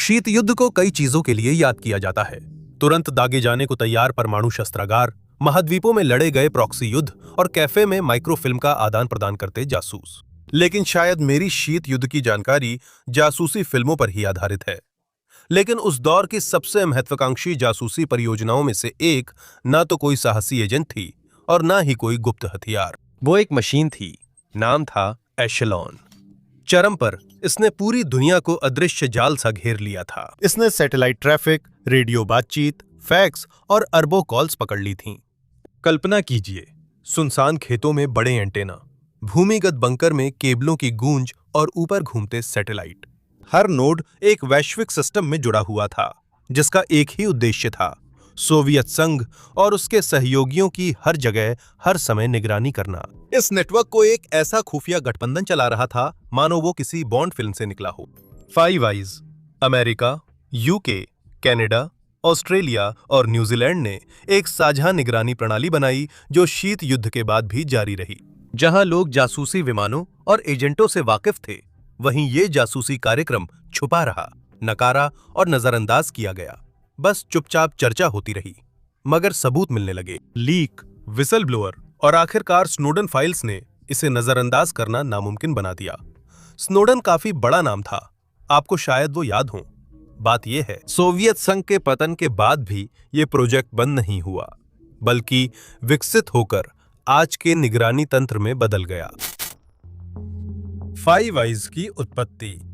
शीत युद्ध को कई चीजों के लिए याद किया जाता है। तुरंत दागे जाने को तैयार परमाणु शस्त्रागार, महाद्वीपों में लड़े गए प्रॉक्सी युद्ध और कैफे में माइक्रोफिल्म का आदान प्रदान करते जासूस। लेकिन शायद मेरी शीत युद्ध की जानकारी जासूसी फिल्मों पर ही आधारित है। लेकिन उस दौर की सबसे महत्वाकांक्षी जासूसी परियोजनाओं में से एक ना तो कोई साहसी एजेंट थी और ना ही कोई गुप्त हथियार। वो एक मशीन थी, नाम था एशेलॉन। चरम पर इसने पूरी दुनिया को अदृश्य जाल सा घेर लिया था। इसने सैटेलाइट ट्रैफिक, रेडियो बातचीत, फैक्स और अरबों कॉल्स पकड़ ली थीं। कल्पना कीजिए, सुनसान खेतों में बड़े एंटेना, भूमिगत बंकर में केबलों की गूंज और ऊपर घूमते सैटेलाइट। हर नोड एक वैश्विक सिस्टम में जुड़ा हुआ था, जिसका एक ही उद्देश्य था, सोवियत संघ और उसके सहयोगियों की हर जगह हर समय निगरानी करना। इस नेटवर्क को एक ऐसा खुफिया गठबंधन चला रहा था मानो वो किसी बॉन्ड फिल्म से निकला हो। Five eyes, America, UK, Canada, Australia और न्यूजीलैंड ने एक साझा निगरानी प्रणाली बनाई जो शीत युद्ध के बाद भी जारी रही। जहां लोग जासूसी विमानों और एजेंटों से वाकिफ थे, वहीं ये जासूसी कार्यक्रम छुपा रहा, नकारा और नजरअंदाज किया गया। बस चुपचाप चर्चा होती रही, मगर सबूत मिलने लगे। लीक, विसल ब्लोअर और आखिरकार स्नोडन फाइल्स ने इसे नजरअंदाज करना नामुमकिन बना दिया। स्नोडन काफी बड़ा नाम था, आपको शायद वो याद हो। बात यह है, सोवियत संघ के पतन के बाद भी ये प्रोजेक्ट बंद नहीं हुआ, बल्कि विकसित होकर आज के निगरानी तंत्र में बदल गया। फाइव आइज की उत्पत्ति।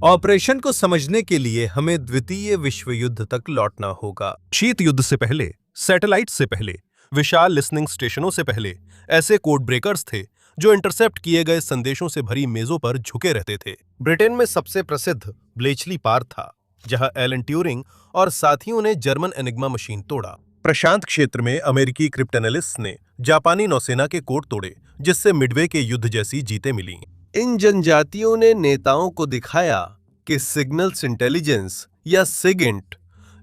ऑपरेशन को समझने के लिए हमें द्वितीय विश्व युद्ध तक लौटना होगा। शीत युद्ध से पहले, सैटेलाइट से पहले, विशाल लिसनिंग स्टेशनों से पहले ऐसे कोड ब्रेकर्स थे जो इंटरसेप्ट किए गए संदेशों से भरी मेजों पर झुके रहते थे। ब्रिटेन में सबसे प्रसिद्ध ब्लेचली पार था, जहां एलन ट्यूरिंग और साथियों ने जर्मन एनिग्मा मशीन तोड़ा। प्रशांत क्षेत्र में अमेरिकी क्रिप्टनालिस्ट्स ने जापानी नौसेना के कोड तोड़े, जिससे मिडवे के युद्ध जैसी जीतें मिली। इन जनजातियों ने नेताओं को दिखाया कि सिग्नल्स इंटेलिजेंस या सिगिंट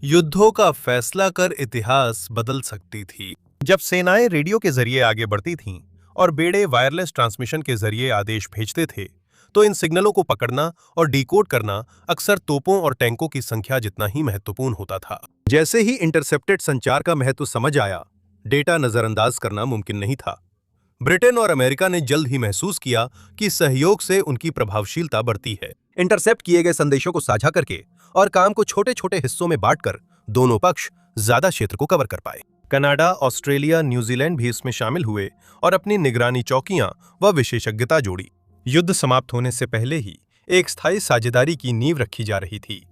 युद्धों का फैसला कर इतिहास बदल सकती थी। जब सेनाएं रेडियो के जरिए आगे बढ़ती थीं और बेड़े वायरलेस ट्रांसमिशन के जरिए आदेश भेजते थे, तो इन सिग्नलों को पकड़ना और डिकोड करना अक्सर तोपों और टैंकों की संख्या जितना ही महत्वपूर्ण होता था। जैसे ही इंटरसेप्टेड संचार का महत्व समझ आया, डेटा नजरअंदाज करना मुमकिन नहीं था। ब्रिटेन और अमेरिका ने जल्द ही महसूस किया कि सहयोग से उनकी प्रभावशीलता बढ़ती है। इंटरसेप्ट किए गए संदेशों को साझा करके और काम को छोटे छोटे हिस्सों में बांटकर दोनों पक्ष ज्यादा क्षेत्र को कवर कर पाए। कनाडा, ऑस्ट्रेलिया, न्यूजीलैंड भी इसमें शामिल हुए और अपनी निगरानी चौकियां व विशेषज्ञता जोड़ी। युद्ध समाप्त होने से पहले ही एक स्थायी साझेदारी की नींव रखी जा रही थी।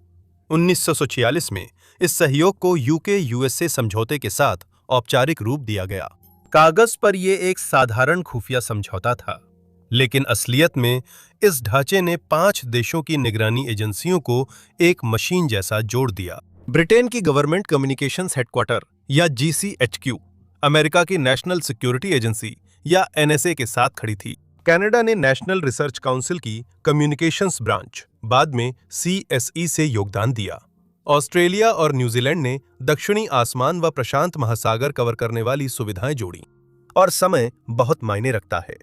1946 में इस सहयोग को यूके-यूएसए समझौते के साथ औपचारिक रूप दिया गया। कागज पर यह एक साधारण खुफिया समझौता था, लेकिन असलियत में इस ढांचे ने 5 देशों की निगरानी एजेंसियों को एक मशीन जैसा जोड़ दिया। ब्रिटेन की गवर्नमेंट कम्युनिकेशंस हेडक्वार्टर या जीसीएचक्यू, अमेरिका की नेशनल सिक्योरिटी एजेंसी या एनएसए के साथ खड़ी थी। कनाडा ने नेशनल रिसर्च काउंसिल की कम्युनिकेशंस ब्रांच, बाद में सीएसई से योगदान दिया। ऑस्ट्रेलिया और न्यूजीलैंड ने दक्षिणी आसमान व प्रशांत महासागर कवर करने वाली सुविधाएं जोड़ी। और समय बहुत मायने रखता है।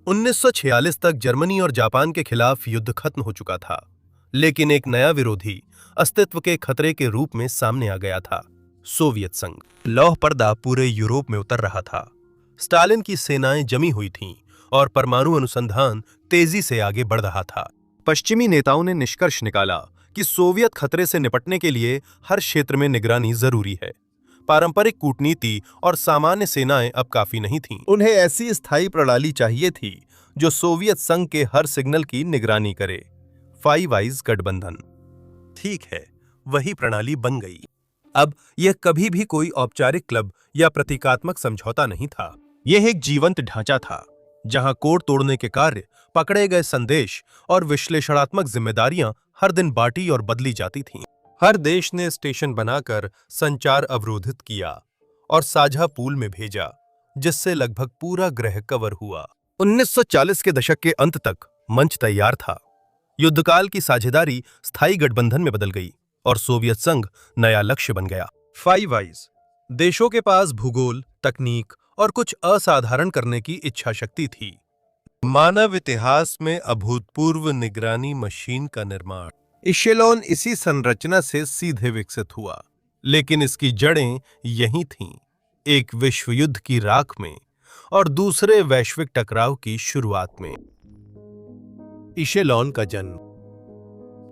1946 तक जर्मनी और जापान के खिलाफ युद्ध खत्म हो चुका था, लेकिन एक नया विरोधी अस्तित्व के खतरे के रूप में सामने आ गया था, सोवियत संघ। लौह पर्दा पूरे यूरोप में उतर रहा था। स्टालिन की सेनाएं जमी हुई थीं और परमाणु अनुसंधान तेजी से आगे बढ़ रहा था। पश्चिमी नेताओं ने निष्कर्ष निकाला कि सोवियत खतरे से निपटने के लिए हर क्षेत्र में निगरानी जरूरी है। पारंपरिक कूटनीति और सामान्य सेनाएं अब काफी नहीं थीं। उन्हें ऐसी स्थायी प्रणाली चाहिए थी जो सोवियत संघ के हर सिग्नल की निगरानी करे। फाइव आइज गठबंधन, ठीक है, वही प्रणाली बन गई। अब यह कभी भी कोई औपचारिक क्लब या प्रतीकात्मक समझौता नहीं था। यह एक जीवंत ढांचा था, जहां कोड तोड़ने के कार्य, पकड़े गए संदेश और विश्लेषणात्मक जिम्मेदारियां हर दिन बांटी और बदली जाती थीं। हर देश ने स्टेशन बनाकर संचार अवरोधित किया और साझा पूल में भेजा, जिससे लगभग पूरा ग्रह कवर हुआ। 1940 के दशक के अंत तक मंच तैयार था। युद्धकाल की साझेदारी स्थायी गठबंधन में बदल गई और सोवियत संघ नया लक्ष्य बन गया। फाइव आइज, देशों के पास भूगोल, तकनीक और कुछ असाधारण करने की इच्छा शक्ति थी। मानव इतिहास में अभूतपूर्व निगरानी मशीन का निर्माण। इशेलॉन इसी संरचना से सीधे विकसित हुआ, लेकिन इसकी जड़ें यहीं थीं, एक विश्व युद्ध की राख में और दूसरे वैश्विक टकराव की शुरुआत में। इशेलॉन का जन्म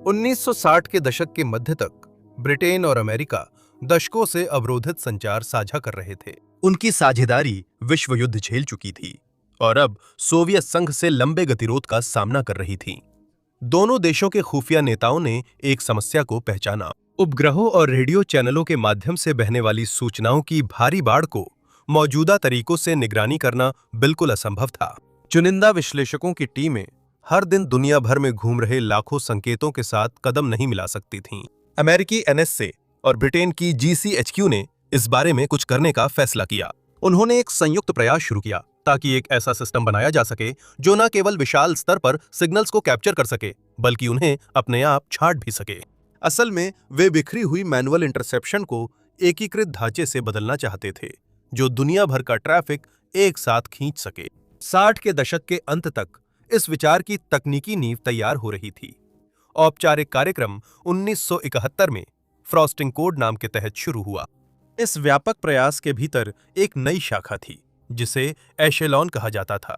1960 के दशक के मध्य तक ब्रिटेन और अमेरिका दशकों से अवरोधित संचार साझा कर रहे थे। उनकी साझेदारी विश्व युद्ध झेल चुकी थी और अब सोवियत संघ से लंबे गतिरोध का सामना कर रही थी। दोनों देशों के खुफिया नेताओं ने एक समस्या को पहचाना। उपग्रहों और रेडियो चैनलों के माध्यम से बहने वाली सूचनाओं की भारी बाढ़ को मौजूदा तरीकों से निगरानी करना बिल्कुल असंभव था। चुनिंदा विश्लेषकों की टीमें हर दिन दुनिया भर में घूम रहे लाखों संकेतों के साथ कदम नहीं मिला सकती थीं। अमेरिकी एनएसए और ब्रिटेन की जीसीएचक्यू ने इस बारे में कुछ करने का फैसला किया। उन्होंने एक संयुक्त प्रयास शुरू किया ताकि एक ऐसा सिस्टम बनाया जा सके जो न केवल विशाल स्तर पर सिग्नल्स को कैप्चर कर सके, बल्कि उन्हें अपने आप छांट भी सके। असल में वे बिखरी हुई मैनुअल इंटरसेप्शन को एकीकृत ढांचे से बदलना चाहते थे, जो दुनिया भर का ट्रैफिक एक साथ खींच सके। 60 के दशक के अंत तक इस विचार की तकनीकी नींव तैयार हो रही थी। औपचारिक कार्यक्रम 1971 में फ्रॉस्टिंग कोड नाम के तहत शुरू हुआ। इस व्यापक प्रयास के भीतर एक नई शाखा थी जिसे एशेलॉन कहा जाता था।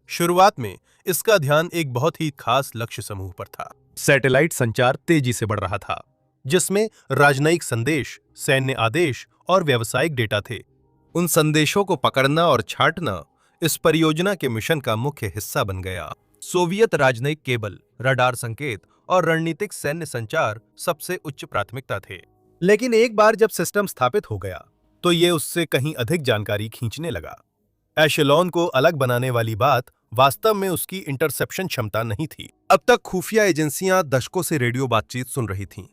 शुरुआत में इसका ध्यान एक बहुत ही खास लक्ष्य समूह पर था। सैटेलाइट संचार तेजी से बढ़ रहा था, जिसमें राजनयिक संदेश, सैन्य आदेश और व्यावसायिक डेटा थे। उन संदेशों को पकड़ना और छांटना इस परियोजना के मिशन का मुख्य हिस्सा बन गया। सोवियत राजनयिक केबल, रडार संकेत और रणनीतिक सैन्य संचार सबसे उच्च प्राथमिकता थे। लेकिन एक बार जब सिस्टम स्थापित हो गया, तो ये उससे कहीं अधिक जानकारी खींचने लगा। एशेलॉन को अलग बनाने वाली बात वास्तव में उसकी इंटरसेप्शन क्षमता नहीं थी। अब तक खुफिया एजेंसियां दशकों से रेडियो बातचीत सुन रही थीं,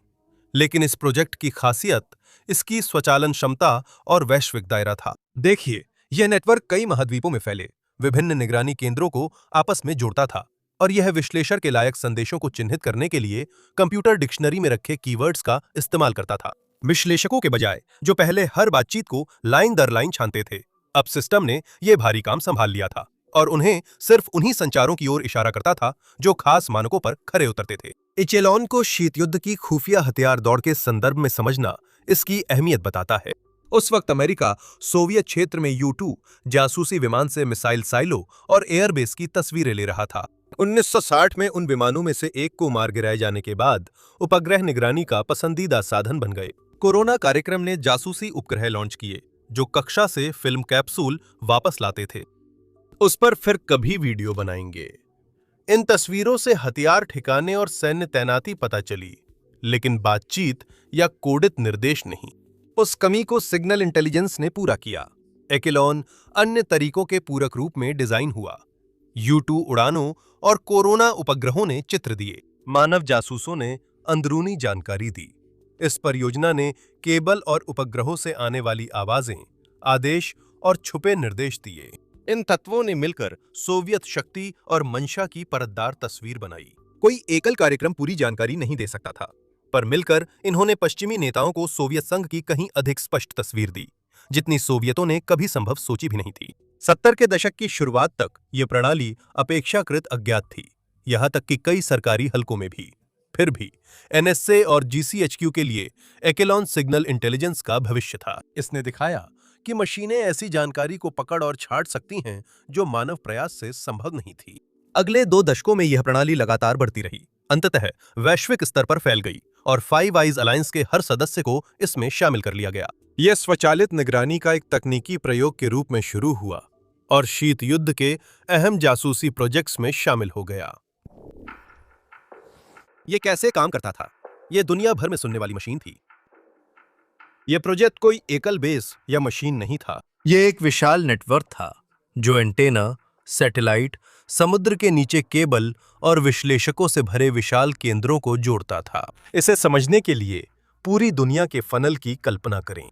लेकिन इस प्रोजेक्ट की खासियत इसकी स्वचालन क्षमता और वैश्विक दायरा था। देखिए, यह नेटवर्क कई महाद्वीपों में फैले विभिन्न निगरानी केंद्रों को आपस में जोड़ता था और यह विश्लेषण के लायक संदेशों को चिन्हित करने के लिए कंप्यूटर डिक्शनरी में रखे कीवर्ड्स का इस्तेमाल करता था। विश्लेषकों के बजाय जो पहले हर बातचीत को लाइन दर लाइन छानते थे, अब सिस्टम ने यह भारी काम संभाल लिया था और उन्हें सिर्फ उन्हीं संचारों की ओर इशारा करता था जो खास मानकों पर खरे उतरते थे। इचेलॉन को शीत युद्ध की खुफिया हथियार दौड़ के संदर्भ में समझना इसकी अहमियत बताता है। उस वक्त अमेरिका सोवियत क्षेत्र में U-2 जासूसी विमान से मिसाइल साइलो और एयरबेस की तस्वीरें ले रहा था। 1960 में उन विमानों में से एक को मार गिराए जाने के बाद उपग्रह निगरानी का पसंदीदा साधन बन गए। कोरोना कार्यक्रम ने जासूसी उपग्रह लॉन्च किए जो कक्षा से फिल्म कैप्सूल वापस लाते थे। उस पर फिर कभी वीडियो बनाएंगे। इन तस्वीरों से हथियार ठिकाने और सैन्य तैनाती पता चली, लेकिन बातचीत या कोडित निर्देश नहीं। उस कमी को सिग्नल इंटेलिजेंस ने पूरा किया। एकेलॉन अन्य तरीकों के पूरक रूप में डिजाइन हुआ। U-2 उड़ानों और कोरोना उपग्रहों ने चित्र दिए, मानव जासूसों ने अंदरूनी जानकारी दी। इस परियोजना ने केबल और उपग्रहों से आने वाली आवाजें, आदेश और छुपे निर्देश दिए। इन तत्वों ने मिलकर सोवियत शक्ति और मंशा की परतदार तस्वीर बनाई। कोई एकल कार्यक्रम पूरी जानकारी नहीं दे सकता था, पर मिलकर इन्होंने पश्चिमी नेताओं को सोवियत संघ की कहीं अधिक स्पष्ट तस्वीर दी, जितनी सोवियतों ने कभी संभव सोची भी नहीं थी। 70 के दशक की शुरुआत तक यह प्रणाली अपेक्षाकृत अज्ञात थी, यहां तक कि कई सरकारी हलकों में भी। फिर भी एनएसए और जीसीएचक्यू के लिए एकेलॉन सिग्नल इंटेलिजेंस का भविष्य था। इसने दिखाया कि मशीनें ऐसी जानकारी को पकड़ और छांट सकती हैं जो मानव प्रयास से संभव नहीं थी। अगले 2 दशकों में यह प्रणाली लगातार बढ़ती रही, अंततः वैश्विक स्तर पर फैल गई और फाइव आइज अलायंस के हर सदस्य को इसमें शामिल कर लिया गया। यह स्वचालित निगरानी का एक तकनीकी प्रयोग के रूप में शुरू हुआ और शीत युद्ध के अहम जासूसी प्रोजेक्ट्स में शामिल हो गया। यह कैसे काम करता था? यह दुनिया भर में सुनने वाली मशीन थी। यह प्रोजेक्ट कोई एकल बेस या मशीन नहीं था। यह एक विशाल नेटवर्क था जो एंटेना, सैटेलाइट, समुद्र के नीचे केबल और विश्लेषकों से भरे विशाल केंद्रों को जोड़ता था। इसे समझने के लिए पूरी दुनिया के फनल की कल्पना करें।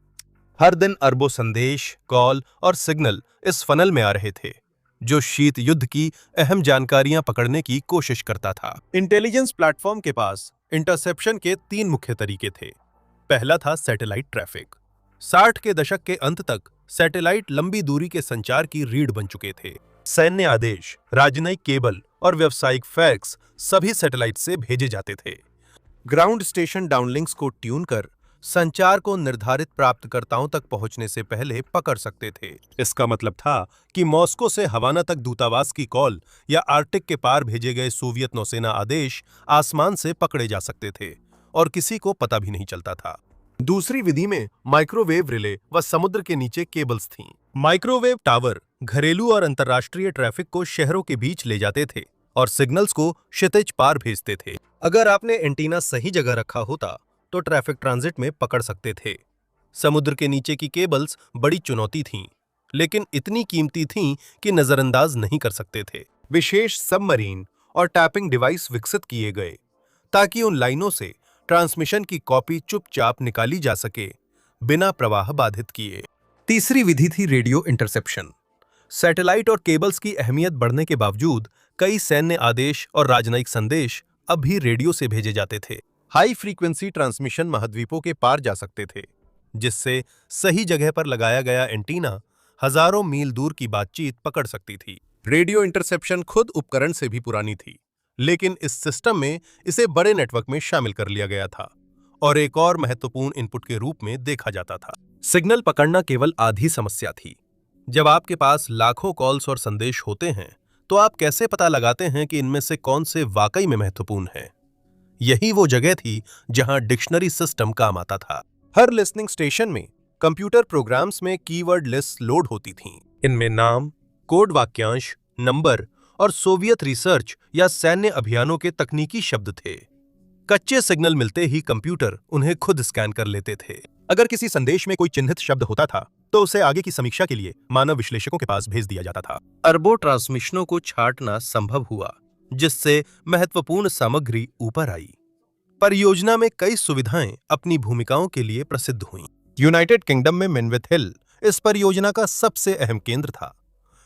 हर दिन अरबों संदेश, कॉल और सिग्नल इस फनल में आ रहे थे, जो शीत युद्ध की अहम जानकारियां पकड़ने की कोशिश करता था। इंटेलिजेंस प्लेटफॉर्म के पास इंटरसेप्शन के 3 मुख्य तरीके थे। पहला था सैटेलाइट ट्रैफिक। 60 के दशक के अंत तक सैटेलाइट लंबी दूरी के संचार की रीढ़ बन चुके थे। सैन्य आदेश, राजनयिक केबल और व्यावसायिक फैक्स सभी सैटेलाइट से भेजे जाते थे। ग्राउंड स्टेशन डाउनलिंक्स को ट्यून कर संचार को निर्धारित प्राप्तकर्ताओं तक पहुंचने से पहले पकड़ सकते थे। इसका मतलब था कि मॉस्को से हवाना तक दूतावास की कॉल या आर्कटिक के पार भेजे गए सोवियत नौसेना आदेश आसमान से पकड़े जा सकते थे और किसी को पता भी नहीं चलता था। दूसरी विधि में माइक्रोवेव रिले व समुद्र के नीचे केबल्स थीं। माइक्रोवेव टावर घरेलू और अंतर्राष्ट्रीय ट्रैफिक को शहरों के बीच ले जाते थे और सिग्नल्स को क्षितिज पार भेजते थे। अगर आपने एंटीना सही जगह रखा होता तो ट्रैफिक ट्रांजिट में पकड़ सकते थे। समुद्र के नीचे की केबल्स बड़ी चुनौती थीं, लेकिन इतनी कीमती थीं कि नजरअंदाज नहीं कर सकते थे। विशेष सबमरीन और टैपिंग डिवाइस विकसित किए गए ताकि उन लाइनों से ट्रांसमिशन की कॉपी चुपचाप निकाली जा सके, बिना प्रवाह बाधित किए। तीसरी विधि थी रेडियो इंटरसेप्शन। सैटेलाइट और केबल्स की अहमियत बढ़ने के बावजूद कई सैन्य आदेश और राजनयिक संदेश अब भी रेडियो से भेजे जाते थे। हाई फ्रीक्वेंसी ट्रांसमिशन महाद्वीपों के पार जा सकते थे, जिससे सही जगह पर लगाया गया एंटीना हजारों मील दूर की बातचीत पकड़ सकती थी। रेडियो इंटरसेप्शन खुद उपकरण से भी पुरानी थी, लेकिन इस सिस्टम में इसे बड़े नेटवर्क में शामिल कर लिया गया था और एक और महत्वपूर्ण इनपुट के रूप में देखा जाता था। सिग्नल पकड़ना केवल आधी समस्या थी। जब आपके पास लाखों कॉल्स और संदेश होते हैं, तो आप कैसे पता लगाते हैं कि इनमें से कौन से वाकई में महत्वपूर्ण हैं? यही वो जगह थी जहां डिक्शनरी सिस्टम काम आता था। हर लिसनिंग स्टेशन में कंप्यूटर प्रोग्राम्स में कीवर्ड लिस्ट लोड होती थीं। इनमें नाम, कोड वाक्यांश, नंबर और सोवियत रिसर्च या सैन्य अभियानों के तकनीकी शब्द थे। कच्चे सिग्नल मिलते ही कंप्यूटर उन्हें खुद स्कैन कर लेते थे। अगर किसी संदेश में कोई चिन्हित शब्द होता था, तो उसे आगे की समीक्षा के लिए मानव विश्लेषकों के पास भेज दिया जाता था। अरबों ट्रांसमिशनों को छांटना संभव हुआ, जिससे महत्वपूर्ण सामग्री ऊपर आई। परियोजना में कई सुविधाएं अपनी भूमिकाओं के लिए प्रसिद्ध हुईं। यूनाइटेड किंगडम में मेनविथ हिल इस परियोजना का सबसे अहम केंद्र था।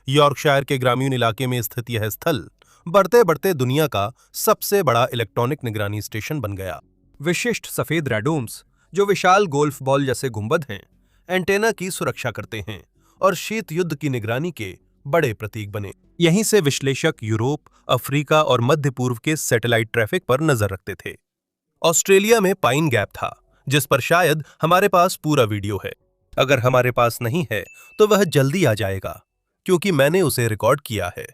यॉर्कशायर के ग्रामीण इलाके में स्थित यह स्थल बढ़ते बढ़ते दुनिया का सबसे बड़ा इलेक्ट्रॉनिक निगरानी स्टेशन बन गया। विशिष्ट सफेद रैडोम्स, जो विशाल गोल्फ बॉल जैसे गुंबद हैं, एंटेना की सुरक्षा करते हैं और शीत युद्ध की निगरानी के बड़े प्रतीक बने। यहीं से विश्लेषक यूरोप, अफ्रीका और मध्य पूर्व के सैटेलाइट ट्रैफिक पर नजर रखते थे। ऑस्ट्रेलिया में पाइन गैप था, जिस पर शायद हमारे पास पूरा वीडियो है। अगर हमारे पास नहीं है तो वह जल्दी आ जाएगा, क्योंकि मैंने उसे रिकॉर्ड किया है।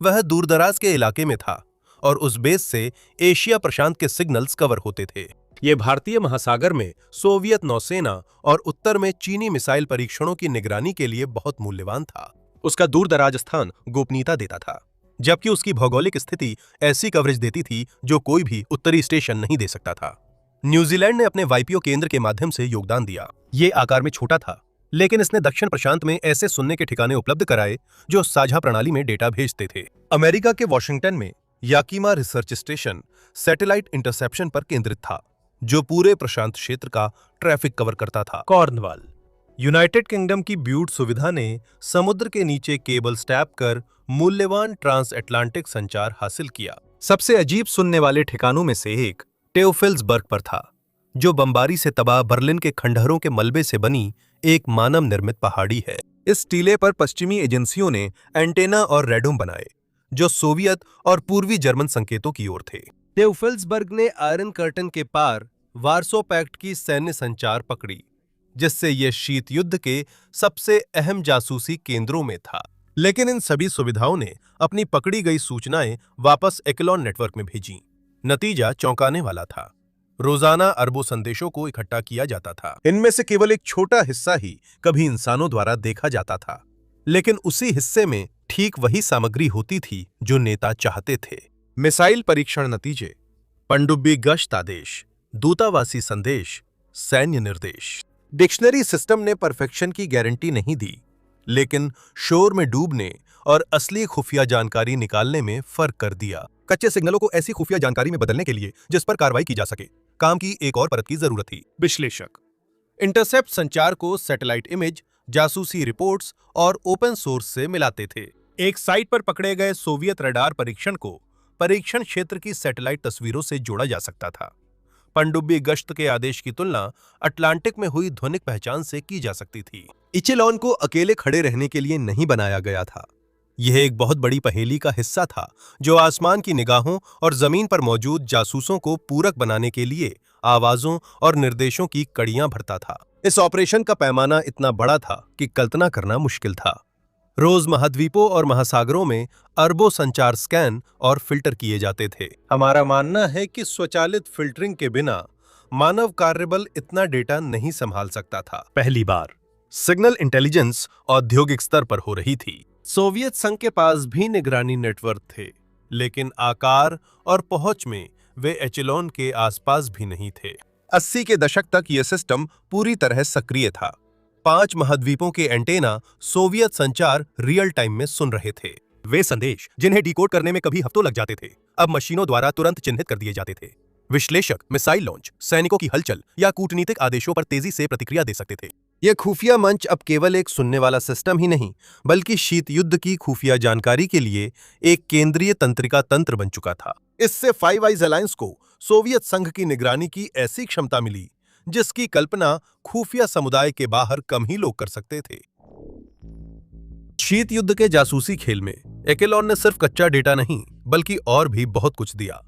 वह दूरदराज के इलाके में था और उस बेस से एशिया प्रशांत के सिग्नल्स कवर होते थे। ये भारतीय महासागर में सोवियत नौसेना और उत्तर में चीनी मिसाइल परीक्षणों की निगरानी के लिए बहुत मूल्यवान था। उसका दूरदराज स्थान गोपनीयता देता था, जबकि उसकी भौगोलिक स्थिति ऐसी कवरेज देती थी जो कोई भी उत्तरी स्टेशन नहीं दे सकता था। न्यूजीलैंड ने अपने वाईपीओ केंद्र के माध्यम से योगदान दिया। ये आकार में छोटा था, लेकिन इसने दक्षिण प्रशांत में ऐसे सुनने के ठिकाने उपलब्ध कराए जो साझा प्रणाली में डेटा भेजते थे। अमेरिका के वॉशिंगटन में याकीमा रिसर्च स्टेशन सैटेलाइट इंटरसेप्शन पर केंद्रित था, जो पूरे प्रशांत क्षेत्र का ट्रैफिक कवर करता था। कॉर्नवाल, यूनाइटेड किंगडम की ब्यूट सुविधा ने समुद्र के नीचे केबल टैप कर मूल्यवान ट्रांस अटलांटिक संचार हासिल किया। सबसे अजीब सुनने वाले ठिकानों में से एक टेओफिल्सबर्ग पर था, जो बमबारी से तबाह बर्लिन के खंडहरों के मलबे से बनी एक मानव निर्मित पहाड़ी है। इस टीले पर पश्चिमी एजेंसियों ने एंटेना और रैडोम बनाए, जो सोवियत और पूर्वी जर्मन संकेतों की ओर थे। टेओफिल्सबर्ग ने आयरन कर्टन के पार वार्सो पैक्ट की सैन्य संचार पकड़ी, जिससे यह शीत युद्ध के सबसे अहम जासूसी केंद्रों में था। लेकिन इन सभी सुविधाओं ने अपनी पकड़ी गई सूचनाएं वापस एक्लॉन नेटवर्क में भेजीं। नतीजा चौंकाने वाला था। रोजाना अरबों संदेशों को इकट्ठा किया जाता था। इनमें से केवल एक छोटा हिस्सा ही कभी इंसानों द्वारा देखा जाता था, लेकिन उसी हिस्से में ठीक वही सामग्री होती थी जो नेता चाहते थे। मिसाइल परीक्षण नतीजे, पनडुब्बी गश्त आदेश, दूतावासी संदेश, सैन्य निर्देश। डिक्शनरी सिस्टम ने परफेक्शन की गारंटी नहीं दी, लेकिन शोर में डूबने और असली खुफिया जानकारी निकालने में फर्क कर दिया। कच्चे सिग्नलों को ऐसी खुफिया जानकारी में बदलने के लिए जिस पर कार्रवाई की जा सके, काम की एक और परत की जरूरत थी। विश्लेषक इंटरसेप्ट संचार को सैटेलाइट इमेज, जासूसी रिपोर्ट्स और ओपन सोर्स से मिलाते थे। एक साइट पर पकड़े गए सोवियत रडार परीक्षण को परीक्षण क्षेत्र की सैटेलाइट तस्वीरों से जोड़ा जा सकता था। पनडुब्बी गश्त के आदेश की तुलना अटलांटिक में हुई ध्वनिक पहचान से की जा सकती थी। इचेलॉन को अकेले खड़े रहने के लिए नहीं बनाया गया था। यह एक बहुत बड़ी पहेली का हिस्सा था जो आसमान की निगाहों और जमीन पर मौजूद जासूसों को पूरक बनाने के लिए आवाजों और निर्देशों की कड़ियां भरता था। इस ऑपरेशन का पैमाना इतना बड़ा था कि कल्पना करना मुश्किल था। रोज महाद्वीपों और महासागरों में अरबों संचार स्कैन और फिल्टर किए जाते थे। हमारा मानना है कि स्वचालित फिल्टरिंग के बिना मानव कार्यबल इतना डेटा नहीं संभाल सकता था। पहली बार सिग्नल इंटेलिजेंस औद्योगिक स्तर पर हो रही थी। सोवियत संघ के पास भी निगरानी नेटवर्क थे, लेकिन आकार और पहुंच में वे एचेलॉन के आसपास भी नहीं थे। 80 के दशक तक यह सिस्टम पूरी तरह सक्रिय था। 5 महाद्वीपों के एंटेना सोवियत संचार रियल टाइम में सुन रहे थे। वे संदेश जिन्हें डिकोड करने में कभी हफ्तों लग जाते थे, अब मशीनों द्वारा तुरंत चिन्हित कर दिए जाते थे। विश्लेषक मिसाइल लॉन्च, सैनिकों की हलचल या कूटनीतिक आदेशों पर तेजी से प्रतिक्रिया दे सकते थे। यह खुफिया मंच अब केवल एक सुनने वाला सिस्टम ही नहीं, बल्कि शीत युद्ध की खुफिया जानकारी के लिए एक केंद्रीय तंत्रिका तंत्र बन चुका था। इससे फाइव आइज अलायंस को सोवियत संघ की निगरानी की ऐसी क्षमता मिली जिसकी कल्पना खुफिया समुदाय के बाहर कम ही लोग कर सकते थे। शीत युद्ध के जासूसी खेल में एकेलॉन ने सिर्फ कच्चा डेटा नहीं, बल्कि और भी बहुत कुछ दिया।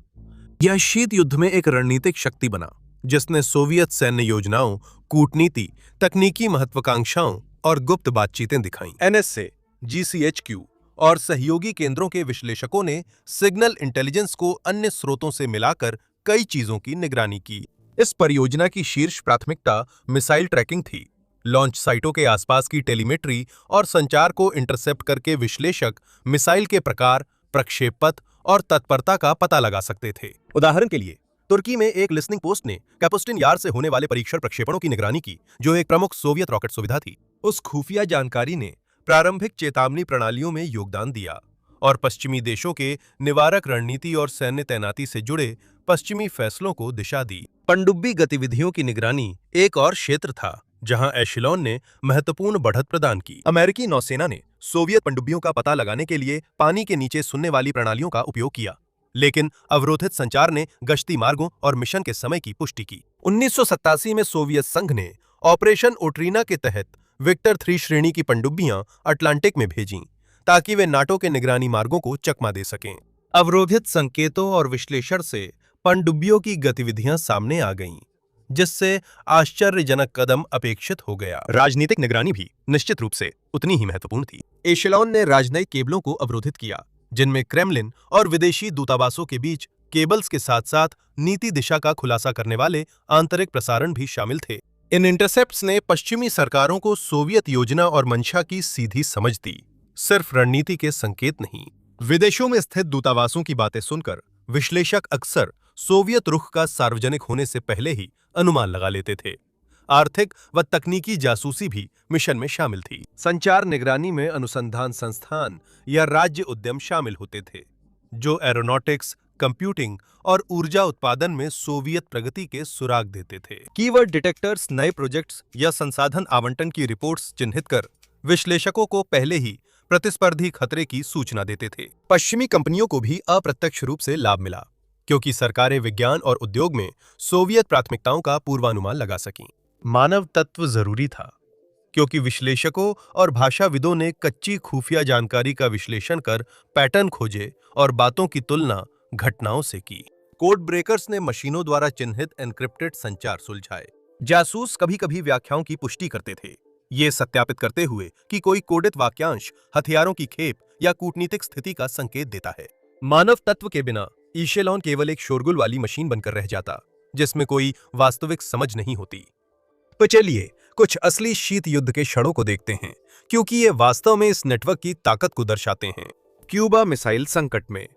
यह शीत युद्ध में एक रणनीतिक शक्ति बना, जिसने सोवियत सैन्य योजनाओं, कूटनीति, तकनीकी महत्वाकांक्षाओं और गुप्त बातचीतें दिखाईं। एनएसए, जीसीएचक्यू और सहयोगी केंद्रों के विश्लेषकों ने सिग्नल इंटेलिजेंस को अन्य स्रोतों से मिलाकर कई चीजों की निगरानी की। इस परियोजना की शीर्ष प्राथमिकता मिसाइल ट्रैकिंग थी। लॉन्च साइटों के आसपास की टेलीमेट्री और संचार को इंटरसेप्ट करके विश्लेषक मिसाइल के प्रकार, प्रक्षेप पथ और तत्परता का पता लगा सकते थे। उदाहरण के लिए तुर्की में एक लिसनिंग पोस्ट ने कैपुस्टिन यार से होने वाले परीक्षण प्रक्षेपणों की निगरानी की, जो एक प्रमुख सोवियत रॉकेट सुविधा थी। उस खुफिया जानकारी ने प्रारंभिक चेतावनी प्रणालियों में योगदान दिया और पश्चिमी देशों के निवारक रणनीति और सैन्य तैनाती से जुड़े पश्चिमी फैसलों को दिशा दी। पनडुब्बी गतिविधियों की निगरानी एक और क्षेत्र था जहां एशेलॉन ने महत्वपूर्ण बढ़त प्रदान की। अमेरिकी नौसेना ने सोवियत पनडुब्बियों का पता लगाने के लिए पानी के नीचे सुनने वाली प्रणालियों का उपयोग किया, लेकिन अवरोधित संचार ने गश्ती मार्गों और मिशन के समय की पुष्टि की। 1987 में सोवियत संघ ने ऑपरेशन ओट्रीना के तहत विक्टर 3 श्रेणी की पनडुब्बियां अटलांटिक में भेजीं, ताकि वे नाटो के निगरानी मार्गों को चकमा दे सकें। अवरोधित संकेतों और विश्लेषण से पनडुब्बियों की गतिविधियां सामने आ गईं, जिससे आश्चर्यजनक कदम अपेक्षित हो गया। राजनीतिक निगरानी भी निश्चित रूप से उतनी ही महत्वपूर्ण थी। एशेलॉन ने राजनयिक केबलों को अवरोधित किया, जिनमें क्रेमलिन और विदेशी दूतावासों के बीच केबल्स के साथ साथ नीति दिशा का खुलासा करने वाले आंतरिक प्रसारण भी शामिल थे। इन इंटरसेप्ट्स ने पश्चिमी सरकारों को सोवियत योजना और मंशा की सीधी समझ दी, सिर्फ रणनीति के संकेत नहीं। विदेशों में स्थित दूतावासों की बातें सुनकर विश्लेषक अक्सर सोवियत रुख का सार्वजनिक होने से पहले ही अनुमान लगा लेते थे। आर्थिक व तकनीकी जासूसी भी मिशन में शामिल थी। संचार निगरानी में अनुसंधान संस्थान या राज्य उद्यम शामिल होते थे, जो एरोनॉटिक्स, कंप्यूटिंग और ऊर्जा उत्पादन में सोवियत प्रगति के सुराग देते थे। कीवर्ड डिटेक्टर्स नए प्रोजेक्ट्स या संसाधन आवंटन की रिपोर्ट्स चिन्हित कर विश्लेषकों को पहले ही प्रतिस्पर्धी खतरे की सूचना देते थे। पश्चिमी कंपनियों को भी अप्रत्यक्ष रूप से लाभ मिला, क्योंकि सरकारें विज्ञान और उद्योग में सोवियत प्राथमिकताओं का पूर्वानुमान लगा सकीं। मानव तत्व जरूरी था, क्योंकि विश्लेषकों और भाषाविदों ने कच्ची खुफिया जानकारी का विश्लेषण कर पैटर्न खोजे और बातों की तुलना घटनाओं से की। कोड ब्रेकर्स ने मशीनों द्वारा चिन्हित एन्क्रिप्टेड संचार सुलझाए। जासूस कभी-कभी व्याख्याओं की पुष्टि करते थे, ये सत्यापित करते हुए कि कोई कोडित वाक्यांश हथियारों की खेप या कूटनीतिक स्थिति का संकेत देता है। मानव तत्व के बिना एशेलॉन केवल एक शोरगुल वाली मशीन बनकर रह जाता, जिसमें कोई वास्तविक समझ नहीं होती। तो चलिए कुछ असली शीत युद्ध के क्षणों को देखते हैं, क्योंकि ये वास्तव में इस नेटवर्क की ताकत को दर्शाते हैं। क्यूबा मिसाइल संकट में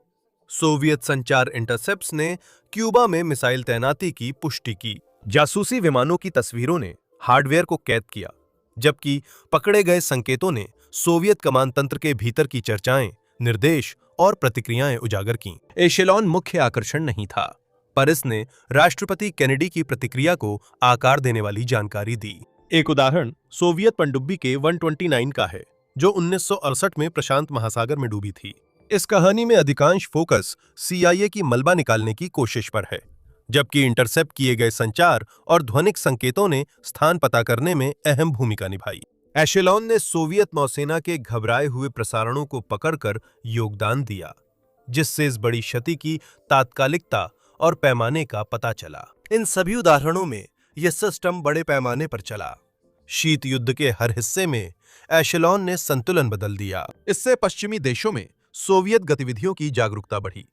सोवियत संचार इंटरसेप्ट्स ने क्यूबा में मिसाइल तैनाती की पुष्टि की। जासूसी विमानों की तस्वीरों ने हार्डवेयर को कैद किया, जबकि पकड़े गए संकेतों ने सोवियत कमान तंत्र के भीतर की चर्चाएं, निर्देश और प्रतिक्रियाएं उजागर कीं। एशेलॉन मुख्य आकर्षण नहीं था, पर इसने राष्ट्रपति केनेडी की प्रतिक्रिया को आकार देने वाली जानकारी दी। एक उदाहरण सोवियत पनडुब्बी के 129 का है, जो 1968 में प्रशांत महासागर में डूबी थी। इस कहानी में अधिकांश फोकस CIA की मलबा निकालने की कोशिश पर है, जबकि इंटरसेप्ट किए गए संचार और ध्वनिक संकेतों ने स्थान पता करने में अहम भूमिका निभाई। एशेलॉन ने सोवियत नौसेना के घबराए हुए प्रसारणों को पकड़कर योगदान दिया, जिससे इस बड़ी क्षति की तात्कालिकता और पैमाने का पता चला। इन सभी उदाहरणों में यह सिस्टम बड़े पैमाने पर चला। शीत युद्ध के हर हिस्से में एशेलॉन ने संतुलन बदल दिया। इससे पश्चिमी देशों में सोवियत गतिविधियों की जागरूकता बढ़ी,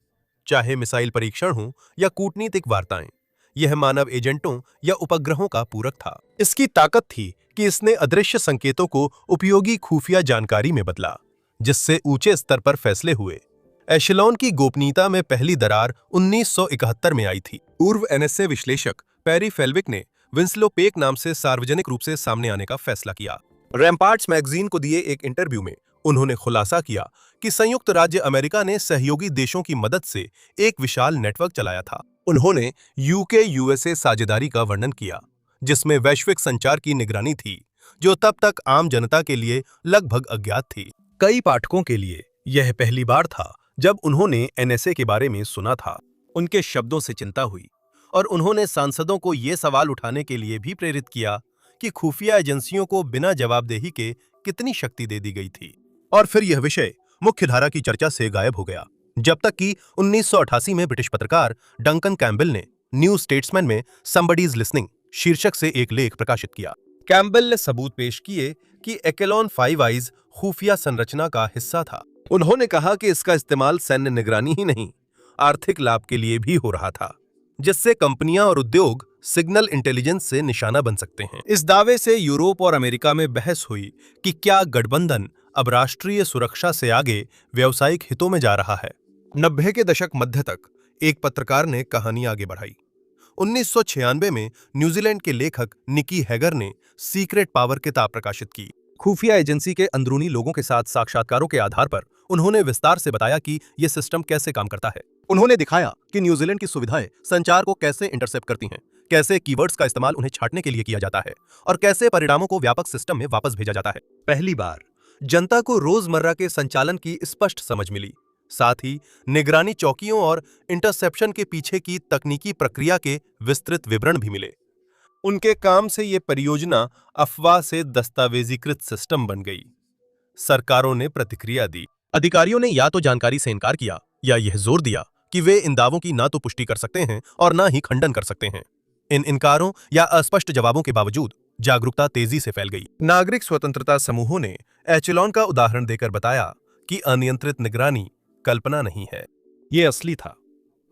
चाहे मिसाइल परीक्षण हो या कूटनीतिक वार्ताएं। यह मानव एजेंटों या उपग्रहों का पूरक था। इसकी ताकत थी कि इसने अदृश्य संकेतों को उपयोगी खुफिया जानकारी में बदला, जिससे ऊंचे स्तर पर फैसले हुए। एशेलॉन की गोपनीयता में पहली दरार 1971 में आई थी। पूर्व एनएसए विश्लेषक पेरी फेल्विक ने विंस्लो पेक नाम से सार्वजनिक रूप से सामने आने का फैसला किया। रैम्पार्ट्स मैगजीन को दिए एक इंटरव्यू में उन्होंने खुलासा किया कि संयुक्त राज्य अमेरिका ने सहयोगी देशों की मदद से एक विशाल नेटवर्क चलाया था। उन्होंने यूके यूएसए साझेदारी का वर्णन किया, जिसमें वैश्विक संचार की निगरानी थी, जो तब तक आम जनता के लिए लगभग अज्ञात थी। कई पाठकों के लिए यह पहली बार था जब उन्होंने एनएसए के बारे में सुना था। उनके शब्दों से चिंता हुई और उन्होंने सांसदों को यह सवाल उठाने के लिए भी प्रेरित किया कि खुफिया एजेंसियों को बिना जवाबदेही के कितनी शक्ति दे दी गई थी। और फिर यह विषय मुख्यधारा की चर्चा से गायब हो गया, जब तक कि 1988 में ब्रिटिश पत्रकार डंकन कैम्बेल ने न्यू स्टेट्समैन में समबडीज लिसनिंग शीर्षक से एक लेख प्रकाशित किया। कैम्बेल ने सबूत पेश किए कि एकेलॉन 5 आइज खुफिया संरचना का हिस्सा था। उन्होंने कहा कि इसका इस्तेमाल सैन्य निगरानी ही नहीं, आर्थिक लाभ के लिए भी हो रहा था, जिससे कंपनियां और उद्योग सिग्नल इंटेलिजेंस से निशाना बन सकते हैं। इस दावे से यूरोप और अमेरिका में बहस हुई कि क्या गठबंधन अब राष्ट्रीय सुरक्षा से आगे व्यावसायिक हितों में जा रहा है। 90 के दशक मध्य तक एक पत्रकार ने कहानी आगे बढ़ाई। 1996 में न्यूजीलैंड के लेखक निकी हैगर ने सीक्रेट पावर किताब प्रकाशित की। खुफिया एजेंसी के अंदरूनी लोगों के साथ साक्षात्कारों के आधार पर उन्होंने विस्तार से बताया कि यह सिस्टम कैसे काम करता है। उन्होंने दिखाया कि न्यूजीलैंड की सुविधाएं संचार को कैसे इंटरसेप्ट करती हैं, कैसे कीवर्ड्स का इस्तेमाल उन्हें छांटने के लिए किया जाता है और कैसे परिणामों को व्यापक सिस्टम में वापस भेजा जाता है। पहली बार जनता को रोजमर्रा के संचालन की स्पष्ट समझ मिली, साथ ही निगरानी चौकियों और इंटरसेप्शन के पीछे की तकनीकी प्रक्रिया के विस्तृत विवरण भी मिले। उनके काम से ये परियोजना अफवाह से दस्तावेजीकृत सिस्टम बन गई। सरकारों ने प्रतिक्रिया दी। अधिकारियों ने या तो जानकारी से इनकार किया या यह जोर दिया कि वे इन दावों की ना तो पुष्टि कर सकते हैं और ना ही खंडन कर सकते हैं। इन इनकारों या अस्पष्ट जवाबों के बावजूद जागरूकता तेजी से फैल गई। नागरिक स्वतंत्रता समूहों ने एचेलॉन का उदाहरण देकर बताया कि अनियंत्रित निगरानी कल्पना नहीं है, ये असली था।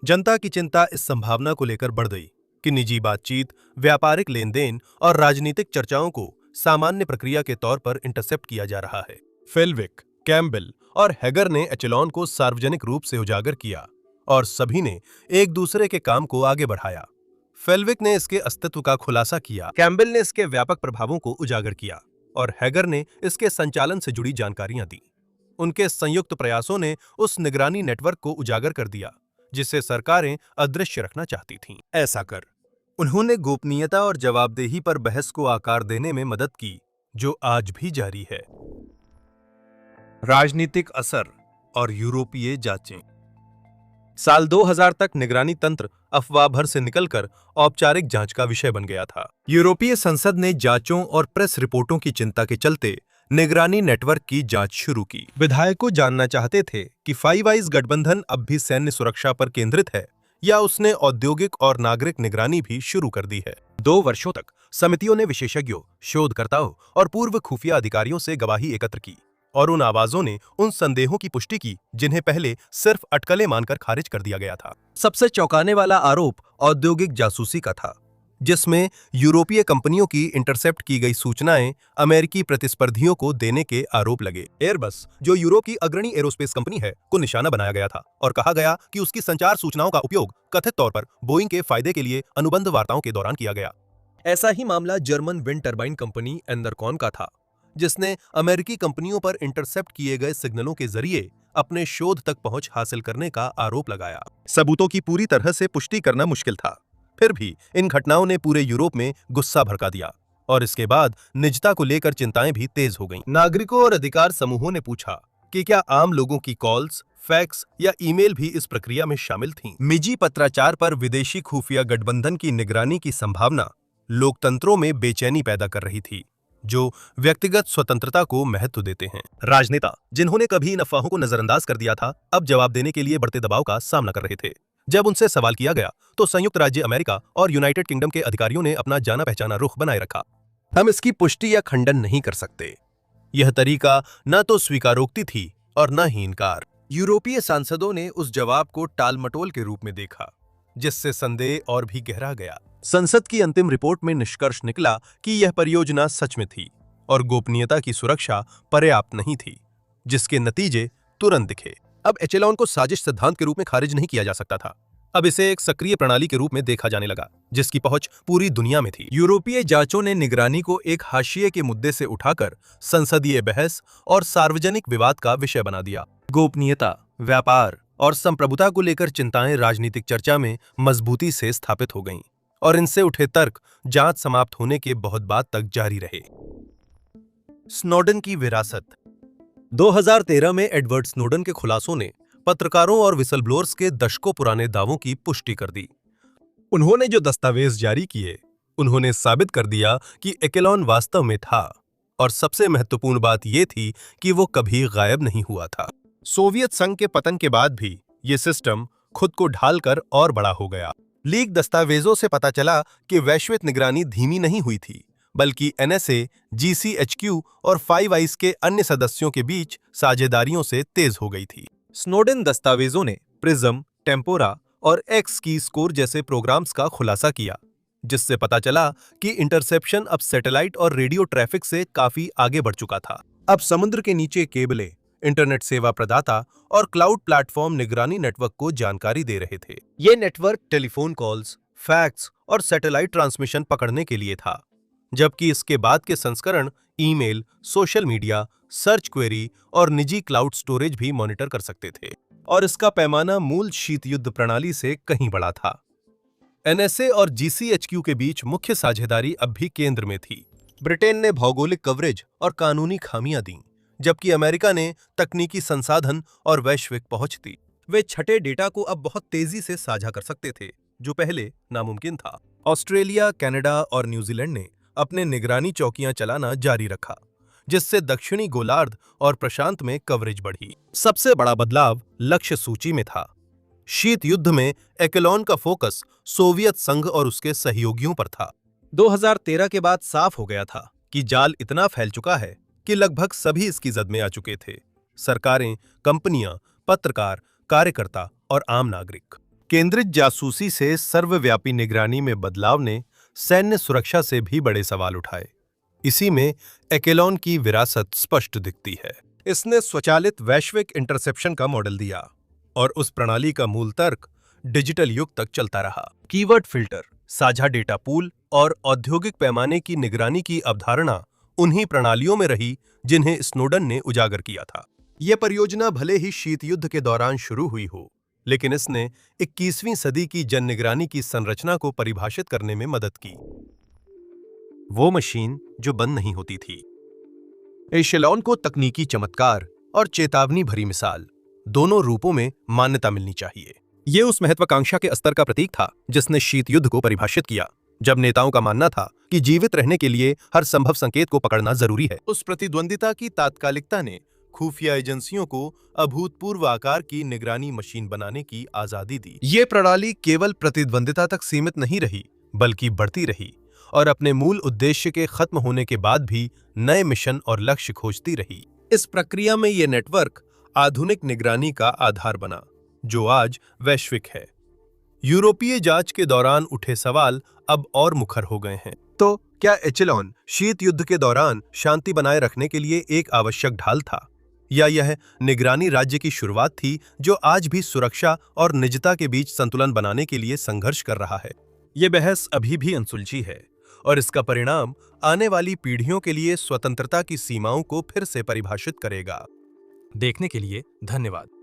जनता की चिंता इस संभावना को लेकर बढ़ गई कि निजी बातचीत, व्यापारिक लेन-देन और राजनीतिक चर्चाओं को सामान्य प्रक्रिया के तौर पर इंटरसेप्ट किया जा रहा है। फेल्विक, कैम्बेल और हैगर ने एचेलॉन को सार्वजनिक रूप से उजागर किया और सभी ने एक दूसरे के काम को आगे बढ़ाया। फेल्विक ने इसके अस्तित्व का खुलासा किया, कैम्बेल ने इसके व्यापक प्रभावों को उजागर किया और हैगर ने इसके संचालन से जुड़ी जानकारियां दी। उनके संयुक्त प्रयासों ने उस निगरानी नेटवर्क को उजागर कर दिया जिसे सरकारें अदृश्य रखना चाहती थीं। ऐसा कर उन्होंने गोपनीयता और जवाबदेही पर बहस को आकार देने में मदद की, जो आज भी जारी है। राजनीतिक असर और यूरोपीय जांचें। साल 2000 तक निगरानी तंत्र अफवाह भर से निकलकर औपचारिक जांच का विषय बन गया था। यूरोपीय संसद ने जांचों और प्रेस रिपोर्टों की चिंता के चलते निगरानी नेटवर्क की जांच शुरू की। विधायकों जानना चाहते थे कि 5 आइज गठबंधन अब भी सैन्य सुरक्षा पर केंद्रित है या उसने औद्योगिक और नागरिक निगरानी भी शुरू कर दी है। 2 वर्षों तक समितियों ने विशेषज्ञों, शोधकर्ताओं और पूर्व खुफिया अधिकारियों से गवाही एकत्र की और उन आवाजों ने उन संदेहों की पुष्टि की जिन्हें पहले सिर्फ अटकलें मानकर खारिज कर दिया गया था। सबसे चौंकाने वाला आरोप औद्योगिक जासूसी का था, जिसमें यूरोपीय कंपनियों की इंटरसेप्ट की गई सूचनाएं अमेरिकी प्रतिस्पर्धियों को देने के आरोप लगे। एयरबस, जो यूरोप की अग्रणी एरोस्पेस कंपनी है, को निशाना बनाया गया था और कहा गया कि उसकी संचार सूचनाओं का उपयोग कथित तौर पर बोइंग के फायदे के लिए अनुबंध वार्ताओं के दौरान किया गया। ऐसा ही मामला German wind turbine company Enercon का था, जिसने अमेरिकी कंपनियों पर इंटरसेप्ट किए गए सिग्नलों के जरिए अपने शोध तक पहुंच हासिल करने का आरोप लगाया। सबूतों की पूरी तरह से पुष्टि करना मुश्किल था, फिर भी इन घटनाओं ने पूरे यूरोप में गुस्सा भड़का दिया और इसके बाद निजता को लेकर चिंताएं भी तेज हो गईं। नागरिकों और अधिकार समूहों ने पूछा कि क्या आम लोगों की कॉल्स, फैक्स या ईमेल भी इस प्रक्रिया में शामिल थीं। निजी पत्राचार पर विदेशी खुफिया गठबंधन की निगरानी की संभावना लोकतंत्रों में बेचैनी पैदा कर रही थी जो व्यक्तिगत स्वतंत्रता को महत्व देते हैं। राजनेता जिन्होंने कभी इन अफवाहों को नजरअंदाज कर दिया था, अब जवाब देने के लिए बढ़ते दबाव का सामना कर रहे थे। जब उनसे सवाल किया गया तो संयुक्त राज्य अमेरिका और यूनाइटेड किंगडम के अधिकारियों ने अपना जाना पहचाना रुख बनाए रखा। हम इसकी पुष्टि या खंडन नहीं कर सकते। यह तरीका न तो स्वीकारोक्ति थी और न ही इनकार। यूरोपीय सांसदों ने उस जवाब को टालमटोल के रूप में देखा, जिससे संदेह और भी गहरा गया। संसद की अंतिम रिपोर्ट में निष्कर्ष निकला कि यह परियोजना सच में थी और गोपनीयता की सुरक्षा पर्याप्त नहीं थी, जिसके नतीजे तुरंत दिखे। अब एचेलॉन को साजिश सिद्धांत के रूप में खारिज नहीं किया जा सकता था। अब इसे एक सक्रिय प्रणाली के रूप में देखा जाने लगा, जिसकी पहुंच पूरी दुनिया में थी। यूरोपीय जांचों ने निगरानी को एक हाशिए के मुद्दे से उठाकर संसदीय बहस और सार्वजनिक विवाद का विषय बना दिया। गोपनीयता, व्यापार और संप्रभुता को लेकर चिंताएं राजनीतिक चर्चा में मजबूती से स्थापित हो गईं, और इनसे उठे तर्क जांच समाप्त होने के बहुत बाद तक जारी रहे। स्नोडेन की विरासत। 2013 में एडवर्ड स्नोडेन के खुलासों ने पत्रकारों और विसलब्लोअर्स के दशकों पुराने दावों की पुष्टि कर दी। उन्होंने जो दस्तावेज जारी किए, उन्होंने साबित कर दिया कि एकेलॉन वास्तव में था, और सबसे महत्वपूर्ण बात यह थी कि वो कभी गायब नहीं हुआ था। सोवियत संघ के पतन के बाद भी ये सिस्टम खुद को ढालकर और बड़ा हो गया। लीक दस्तावेजों से पता चला कि वैश्विक निगरानी धीमी नहीं हुई थी, बल्कि एनएसए, जीसीएचक्यू और फाइव आइज के अन्य सदस्यों के बीच साझेदारियों से तेज हो गई थी। स्नोडेन दस्तावेजों ने प्रिज्म, टेम्पोरा और एक्स की स्कोर जैसे प्रोग्राम्स का खुलासा किया, जिससे पता चला कि इंटरसेप्शन अब सैटेलाइट और रेडियो ट्रैफिक से काफी आगे बढ़ चुका था। अब समुद्र के नीचे केबलें, इंटरनेट सेवा प्रदाता और क्लाउड प्लेटफॉर्म निगरानी नेटवर्क को जानकारी दे रहे थे। ये नेटवर्क टेलीफोन कॉल्स, फैक्स और सैटेलाइट ट्रांसमिशन पकड़ने के लिए था, जबकि इसके बाद के संस्करण email, social media, search query और निजी क्लाउड स्टोरेज भी मॉनिटर कर सकते थे। और इसका पैमाना मूल शीत युद्ध प्रणाली से कहीं बड़ा था। एनएसए और जीसीएचक्यू के बीच मुख्य साझेदारी अब भी केंद्र में थी। ब्रिटेन ने भौगोलिक कवरेज और कानूनी खामियां दी, जबकि अमेरिका ने तकनीकी संसाधन और वैश्विक पहुंच दी। वे छठे डेटा को अब बहुत तेजी से साझा कर सकते थे, जो पहले नामुमकिन था। ऑस्ट्रेलिया, कनाडा और न्यूजीलैंड ने अपने निगरानी चौकियां चलाना जारी रखा, जिससे दक्षिणी गोलार्ध और प्रशांत में कवरेज बढ़ी। सबसे बड़ा बदलाव लक्ष्य सूची में था। शीत युद्ध में एकेलॉन का फोकस सोवियत संघ और उसके सहयोगियों पर था। 2013 के बाद साफ हो गया था कि जाल इतना फैल चुका है कि लगभग सभी इसकी जद में आ चुके थे। सरकारें, कंपनियां, पत्रकार, कार्यकर्ता और आम नागरिक। केंद्रित जासूसी से सर्वव्यापी निगरानी में बदलाव ने सैन्य सुरक्षा से भी बड़े सवाल उठाए। इसी में एकेलॉन की विरासत स्पष्ट दिखती है। इसने स्वचालित वैश्विक इंटरसेप्शन का मॉडल दिया, और उस प्रणाली का मूल तर्क डिजिटल युग तक चलता रहा। कीवर्ड फिल्टर, साझा डेटा पूल और औद्योगिक पैमाने की निगरानी की अवधारणा उन्हीं प्रणालियों में रही जिन्हें स्नोडेन ने उजागर किया था। यह परियोजना भले ही शीत युद्ध के दौरान शुरू हुई हो, लेकिन इसने 21वीं सदी की जन निगरानी की संरचना को परिभाषित करने में मदद की। वो मशीन जो बंद नहीं होती थी। एशेलॉन को तकनीकी चमत्कार और चेतावनी भरी मिसाल, दोनों रूपों में मान्यता मिलनी चाहिए। यह उस महत्वाकांक्षा के स्तर का प्रतीक था जिसने शीत युद्ध को परिभाषित किया, जब नेताओं का मानना था कि जीवित रहने के लिए हर संभव संकेत को पकड़ना जरूरी है। उस प्रतिद्वंदिता की तात्कालिकता ने खुफिया एजेंसियों को अभूतपूर्व आकार की निगरानी मशीन बनाने की आजादी दी। ये प्रणाली केवल प्रतिद्वंदिता तक सीमित नहीं रही, बल्कि बढ़ती रही और अपने मूल उद्देश्य के खत्म होने के बाद भी नए मिशन और लक्ष्य खोजती रही। इस प्रक्रिया में यह नेटवर्क आधुनिक निगरानी का आधार बना, जो आज वैश्विक है। यूरोपीय जांच के दौरान उठे सवाल अब और मुखर हो गए हैं। तो क्या एचेलॉन शीत युद्ध के दौरान शांति बनाए रखने के लिए एक आवश्यक ढाल था, या यह निगरानी राज्य की शुरुआत थी जो आज भी सुरक्षा और निजता के बीच संतुलन बनाने के लिए संघर्ष कर रहा है? यह बहस अभी भी अनसुलझी है, और इसका परिणाम आने वाली पीढ़ियों के लिए स्वतंत्रता की सीमाओं को फिर से परिभाषित करेगा। देखने के लिए धन्यवाद।